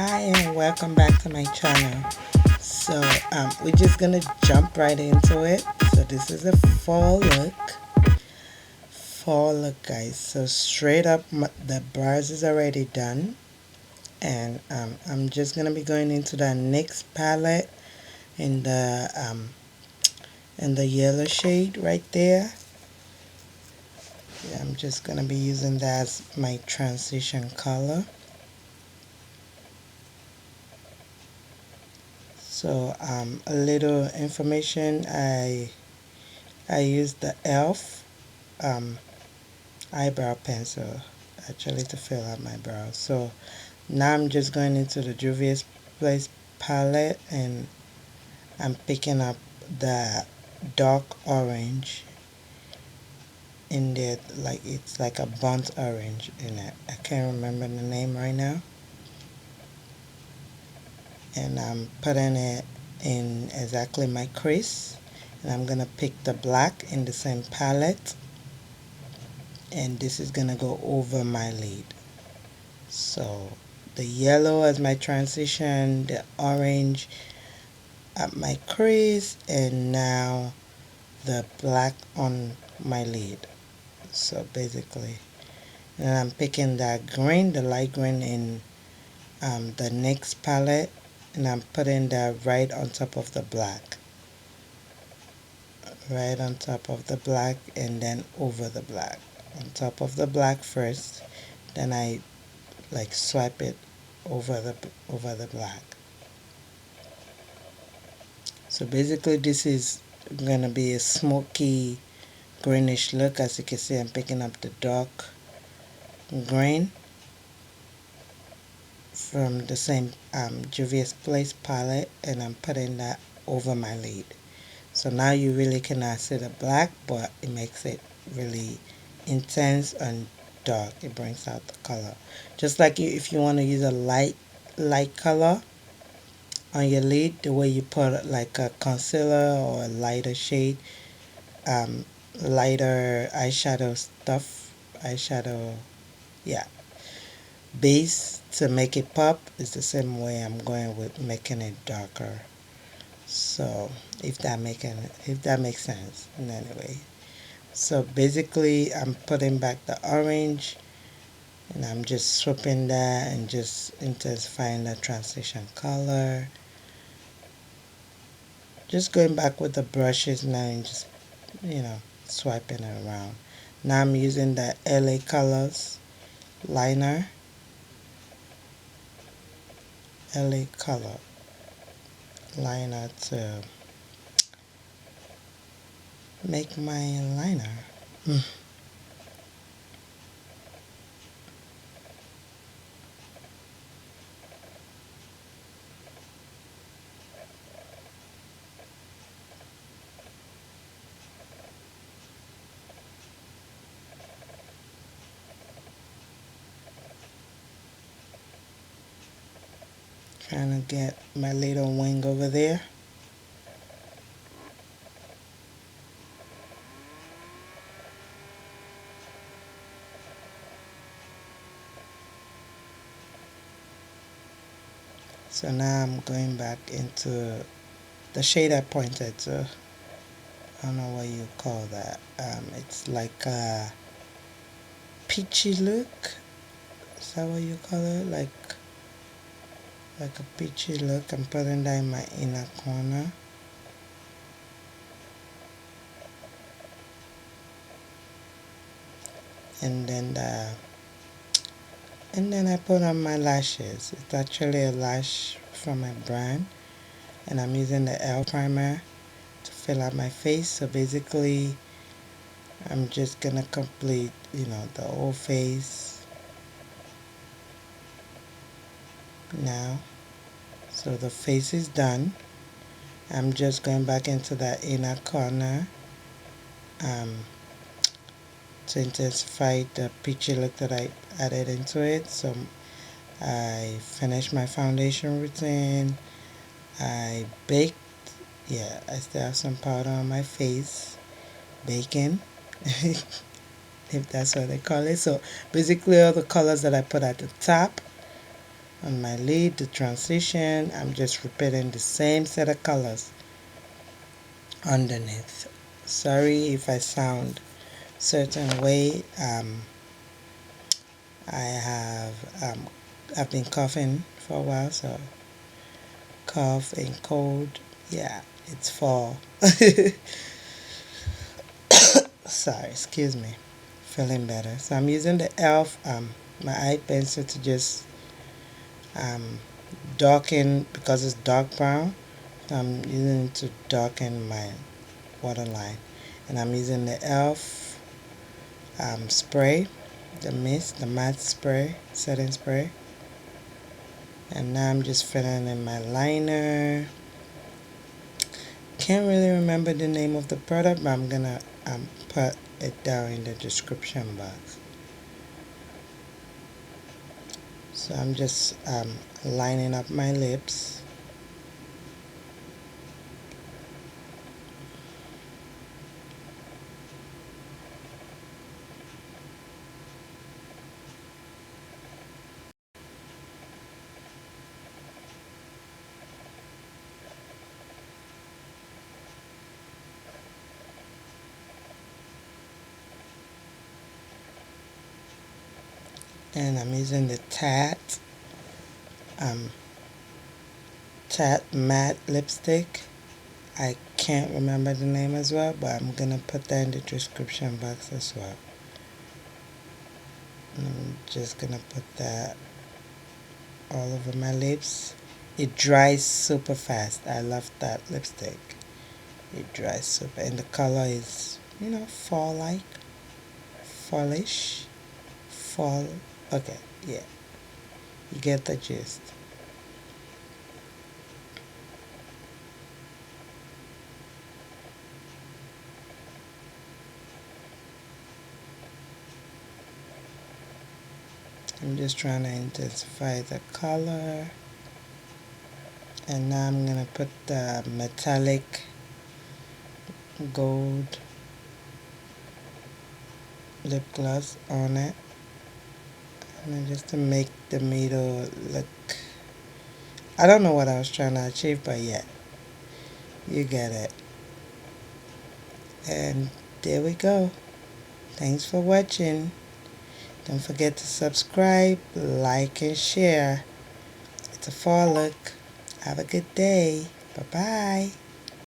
Hi and welcome back to my channel. We're just gonna jump right into it. So this is a fall look guys. So straight up the bars is already done, and I'm just gonna be going into the NYX palette in the yellow shade right there. Yeah, I'm just gonna be using that as my transition color. So a little information, I used the ELF eyebrow pencil actually to fill out my brows. So now I'm just going into the Juvia's Place palette, and I'm picking up the dark orange in there, like it's like a burnt orange in it. I can't remember the name right now. And I'm putting it in exactly my crease, and I'm gonna pick the black in the same palette, and this is gonna go over my lid. So the yellow as my transition, the orange at my crease, and now the black on my lid. So basically, and I'm picking that green, the light green in the NYX palette, and I'm putting that right on top of the black. Right on top of the black, and then over the black. On top of the black first, then I like swipe it over the black. So basically this is gonna be a smoky greenish look. As you can see, I'm picking up the dark green from the same Juvia's Place palette, and I'm putting that over my lid. So now you really cannot see the black, but it makes it really intense and dark. It brings out the color. Just like if you want to use a light color on your lid, the way you put like a concealer or a lighter shade, um, lighter eyeshadow stuff, eyeshadow, yeah, base to make it pop is the same way I'm going with making it darker. So if that makes sense in any way. So basically I'm putting back the orange, and I'm just swooping that and just intensifying the transition color. Just going back with the brushes now and just, swiping it around. Now I'm using the LA Colors liner, LA Color liner to make my liner. Trying to get my little wing over there. So now I'm going back into the shade I pointed to. I don't know what you call that. It's like a peachy look. Is that what you call it? Like a peachy look. I'm putting that in my inner corner. And then I put on my lashes. It's actually a lash from my brand, and I'm using the ELF primer to fill out my face. So basically I'm just gonna complete, the whole face now. So the face is done. I'm just going back into that inner corner um, to intensify the peachy look that I added into it. So I finished my foundation routine. I baked. Yeah, I still have some powder on my face. Baking. If that's what they call it. So basically all the colors that I put at the top, on my lid, the transition. I'm just repeating the same set of colors underneath. Sorry if I sound certain way. I've been coughing for a while, so cough and cold. Yeah, it's fall. Sorry, excuse me. Feeling better. So I'm using the e.l.f. My eye pencil to just um, darken because it's dark brown. So I'm using it to darken my waterline, and I'm using the e.l.f. Spray, the mist, the matte spray, setting spray. And now I'm just filling in my liner. Can't really remember the name of the product, but I'm gonna put it down in the description box. So I'm just lining up my lips. And I'm using the um, Tat matte lipstick. I can't remember the name as well, but I'm gonna put that in the description box as well. And I'm just gonna put that all over my lips. It dries super fast. I love that lipstick. It dries super, and the color is, fall-like, fallish, fall. Okay, yeah, you get the gist. I'm just trying to intensify the color. And now I'm gonna put the metallic gold lip gloss on it, and then just to make the middle look, I don't know what I was trying to achieve, but yeah, you get it. And there we go. Thanks for watching. Don't forget to subscribe, like, and share. It's a fall look. Have a good day. Bye bye.